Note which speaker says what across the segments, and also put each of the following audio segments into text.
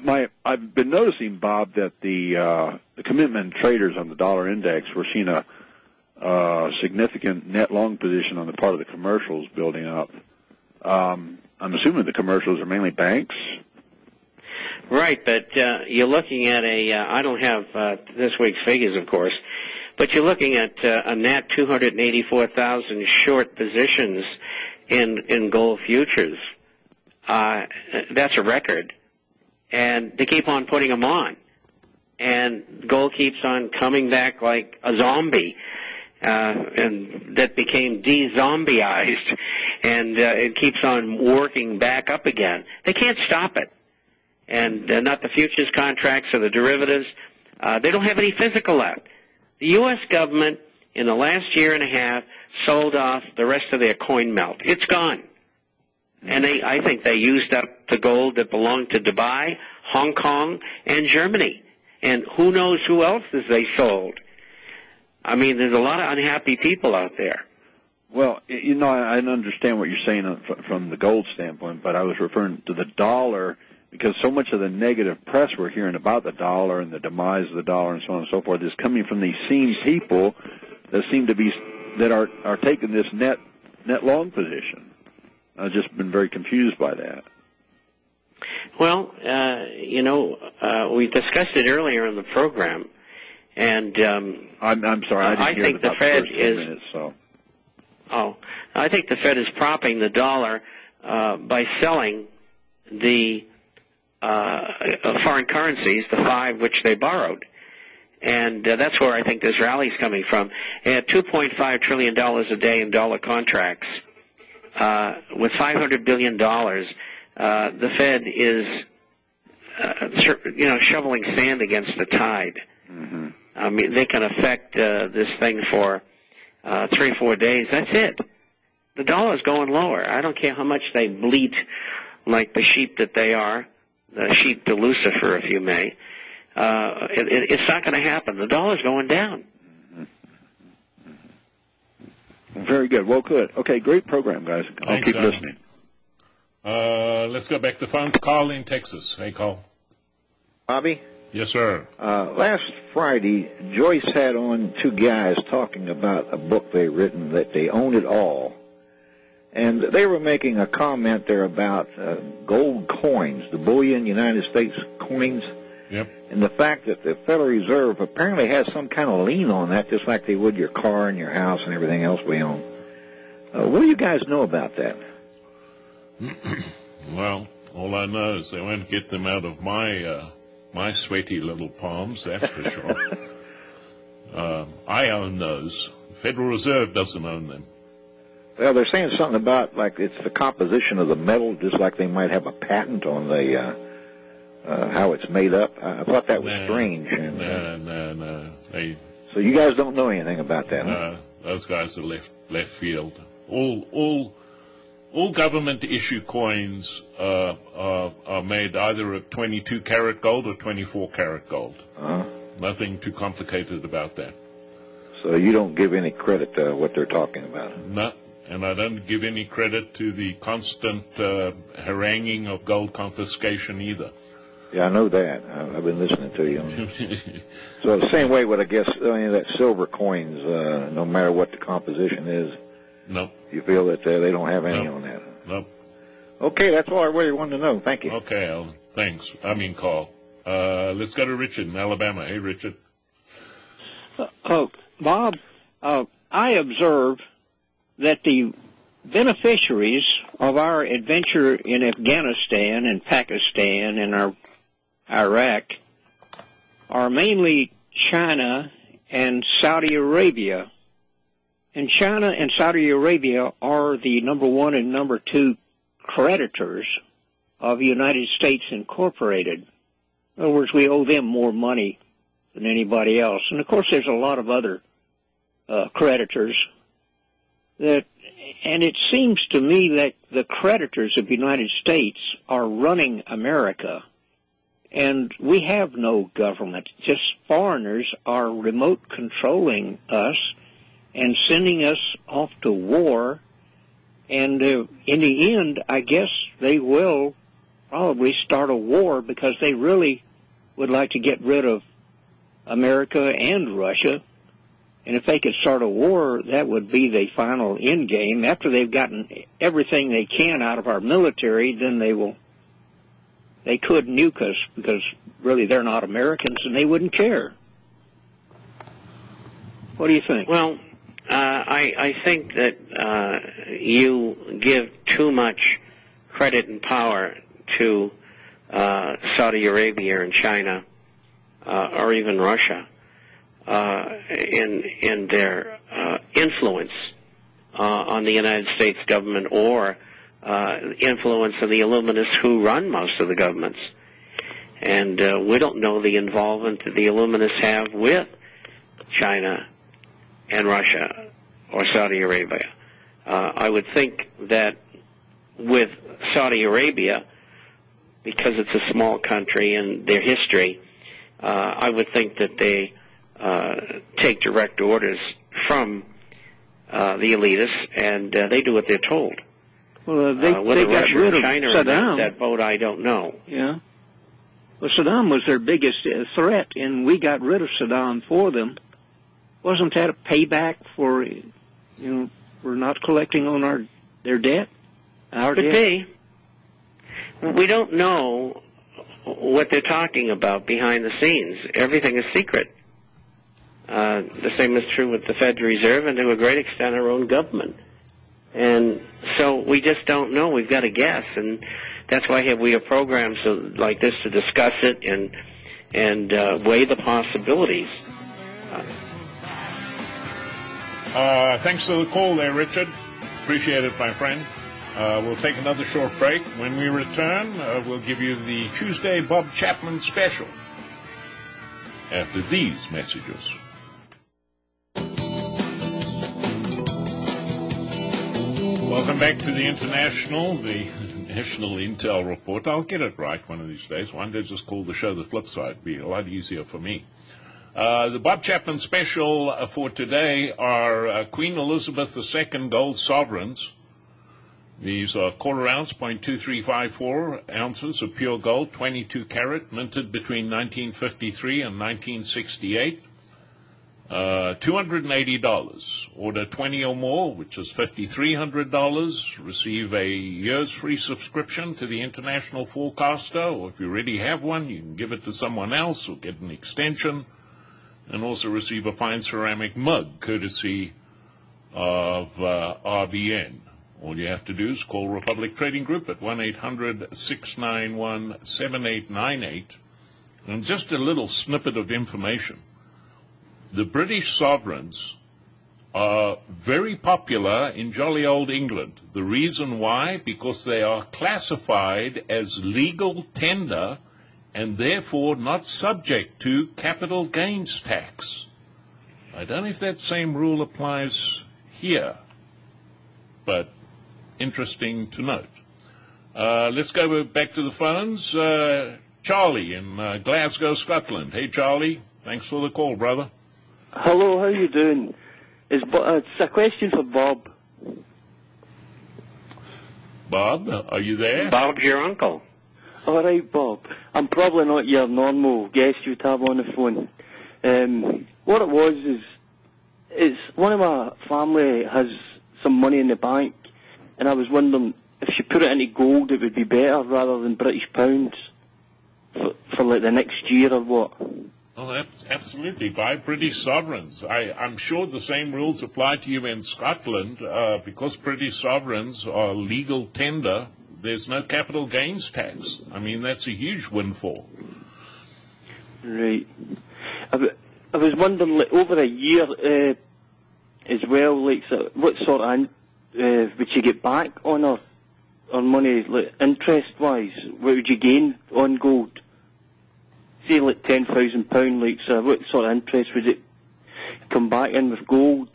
Speaker 1: Well, I've been noticing, Bob, that the commitment traders on the dollar index were seeing a significant net long position on the part of the commercials building up. I'm assuming the commercials are mainly banks.
Speaker 2: Right, but you're looking at I don't have this week's figures, of course, but you're looking at a net 284,000 short positions in gold futures. That's a record. And they keep on putting them on. And gold keeps on coming back like a zombie. And that became de-zombieized. And it keeps on working back up again. They can't stop it. And not the futures contracts or the derivatives. They don't have any physical left. The U.S. government, in the last year and a half, sold off the rest of their coin melt. It's gone. And I think they used up the gold that belonged to Dubai, Hong Kong, and Germany. And who knows who else they sold. I mean, there's a lot of unhappy people out there.
Speaker 1: Well, I understand what you're saying from the gold standpoint, but I was referring to the dollar because so much of the negative press we're hearing about the dollar and the demise of the dollar and so on and so forth is coming from these same people that are taking this net long position. I've just been very confused by that.
Speaker 2: Well, we discussed it earlier in the program, and
Speaker 1: I'm sorry, I think the Fed is. Minutes, so.
Speaker 2: Oh, I think the Fed is propping the dollar by selling the foreign currencies, the five which they borrowed. And that's where I think this rally is coming from. At $2.5 trillion a day in dollar contracts, with $500 billion, the Fed is, shoveling sand against the tide.
Speaker 1: Mm-hmm.
Speaker 2: I mean, they can affect this thing for 3 or 4 days. That's it. The dollar's going lower. I don't care how much they bleat like the sheep that they are, the sheep to Lucifer, if you may. It's not going to happen. The dollar's going down.
Speaker 1: Very good. Well, good. Okay, great program, guys. I'll keep listening.
Speaker 3: Let's go back to phones. Carl in Texas. Hey, Carl.
Speaker 4: Bobby?
Speaker 3: Yes, sir.
Speaker 4: Last Friday, Joyce had on 2 guys talking about a book they'd written that they own it all. And they were making a comment there about gold coins, the bullion United States coins.
Speaker 3: Yep.
Speaker 4: And the fact that the Federal Reserve apparently has some kind of lien on that, just like they would your car and your house and everything else we own. What do you guys know about that?
Speaker 3: Well, all I know is they won't get them out of my sweaty little palms, that's for sure. I own those. The Federal Reserve doesn't own them.
Speaker 4: Well, they're saying something about, like, it's the composition of the metal, just like they might have a patent on the how it's made up. I thought that was strange. And,
Speaker 3: no.
Speaker 4: So you guys don't know anything about that, huh?
Speaker 3: No, those guys are left field. All government issue coins are made either of 22 karat gold or 24 karat gold.
Speaker 4: Uh-huh.
Speaker 3: Nothing too complicated about that.
Speaker 4: So you don't give any credit to what they're talking about?
Speaker 3: No, and I don't give any credit to the constant haranguing of gold confiscation either.
Speaker 4: Yeah, I know that. I've been listening to you. So the same way with, I guess, that silver coins, no matter what the composition is.
Speaker 3: Nope.
Speaker 4: You feel that they don't have any on that?
Speaker 3: Nope.
Speaker 4: Okay, that's all I really wanted to know. Thank you.
Speaker 3: Okay, Alan. Thanks. Carl. Let's go to Richard in Alabama. Hey, Richard.
Speaker 5: Bob, I observe that the beneficiaries of our adventure in Afghanistan and Pakistan and Iraq are mainly China and Saudi Arabia. And China and Saudi Arabia are the number 1 and number 2 creditors of United States Incorporated. In other words, we owe them more money than anybody else. And, of course, there's a lot of other creditors that, and it seems to me that the creditors of the United States are running America. And we have no government. Just foreigners are remote controlling us and sending us off to war. And in the end, I guess they will probably start a war because they really would like to get rid of America and Russia. And if they could start a war, that would be the final end game. After they've gotten everything they can out of our military, then they could nuke us because really they're not Americans and they wouldn't care. What do you think?
Speaker 2: Well, I think that you give too much credit and power to Saudi Arabia and China, or even Russia, in their influence on the United States government, or influence of the Illuminists who run most of the governments. And we don't know the involvement that the Illuminists have with China and Russia or Saudi Arabia. I would think that with Saudi Arabia, because it's a small country and their history, I would think that they take direct orders from the elitists, and they do what they're told.
Speaker 5: Well, they
Speaker 2: whether
Speaker 5: got
Speaker 2: Russia
Speaker 5: rid
Speaker 2: or
Speaker 5: of
Speaker 2: China
Speaker 5: Saddam.
Speaker 2: or that vote, I don't know.
Speaker 5: Yeah. Well, Saddam was their biggest threat, and we got rid of Saddam for them. Wasn't that a payback for, for not collecting on their debt?
Speaker 2: Could be. We don't know what they're talking about behind the scenes. Everything is secret. The same is true with the Federal Reserve and to a great extent our own government. And so we just don't know. We've got to guess, and that's why we have programs like this to discuss it and weigh the possibilities.
Speaker 3: Thanks for the call there, Richard. Appreciate it, my friend. We'll take another short break. When we return, we'll give you the Tuesday Bob Chapman special after these messages. Welcome back to the National Intel Report. I'll get it right one of these days. One day just call the show The Flip Side. It'd be a lot easier for me. The Bob Chapman special for today are Queen Elizabeth II gold sovereigns. These are quarter ounce, 0.2354 ounces of pure gold, 22 carat, minted between 1953 and 1968. $280. Order 20 or more, which is $5,300. Receive a year's free subscription to the International Forecaster, or if you already have one, you can give it to someone else or get an extension, and also receive a fine ceramic mug courtesy of RBN. All you have to do is call Republic Trading Group at 1-800-691-7898. And just a little snippet of information. The British sovereigns are very popular in jolly old England. The reason why? Because they are classified as legal tender and therefore not subject to capital gains tax. I don't know if that same rule applies here, but interesting to note. Let's go back to the phones. Charlie in Glasgow, Scotland. Hey, Charlie. Thanks for the call, brother.
Speaker 6: Hello, how are you doing? It's a question for Bob.
Speaker 3: Bob, are you there?
Speaker 2: Bob's your uncle.
Speaker 6: All right, Bob. I'm probably not your normal guest you'd have on the phone. What it was is one of my family has some money in the bank, and I was wondering if you put it into gold, it would be better rather than British pounds for like the next year or what.
Speaker 3: Oh, absolutely. Buy British sovereigns. I'm sure the same rules apply to you in Scotland. Because British sovereigns are legal tender, there's no capital gains tax. I mean, that's a huge windfall.
Speaker 6: Right. I was wondering, like, over a year as well, like, so what sort of would you get back on money, like, interest-wise? What would you gain on gold? Say like £10,000, like, so what sort of interest would it come back in with gold?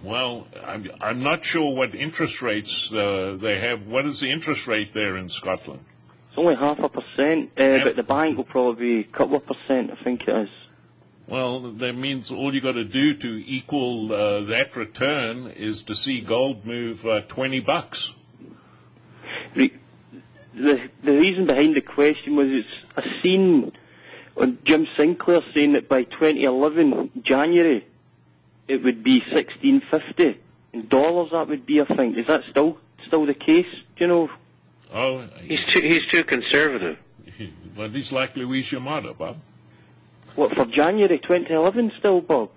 Speaker 3: Well, I'm not sure what interest rates they have. What is the interest rate there in Scotland?
Speaker 6: It's only 0.5%, but the bank will probably be a couple of percent, I think it is.
Speaker 3: Well, that means all you got to do to equal that return is to see gold move $20.
Speaker 6: the reason behind the question was it's a scene on Jim Sinclair saying that by 2011 January it would be 1650 in dollars. That would be, I think. Is that still the case? Do you know?
Speaker 3: Oh,
Speaker 2: He's too conservative.
Speaker 3: well, he's like Louis Yamada, Bob.
Speaker 6: What, for January 2011 still, Bob?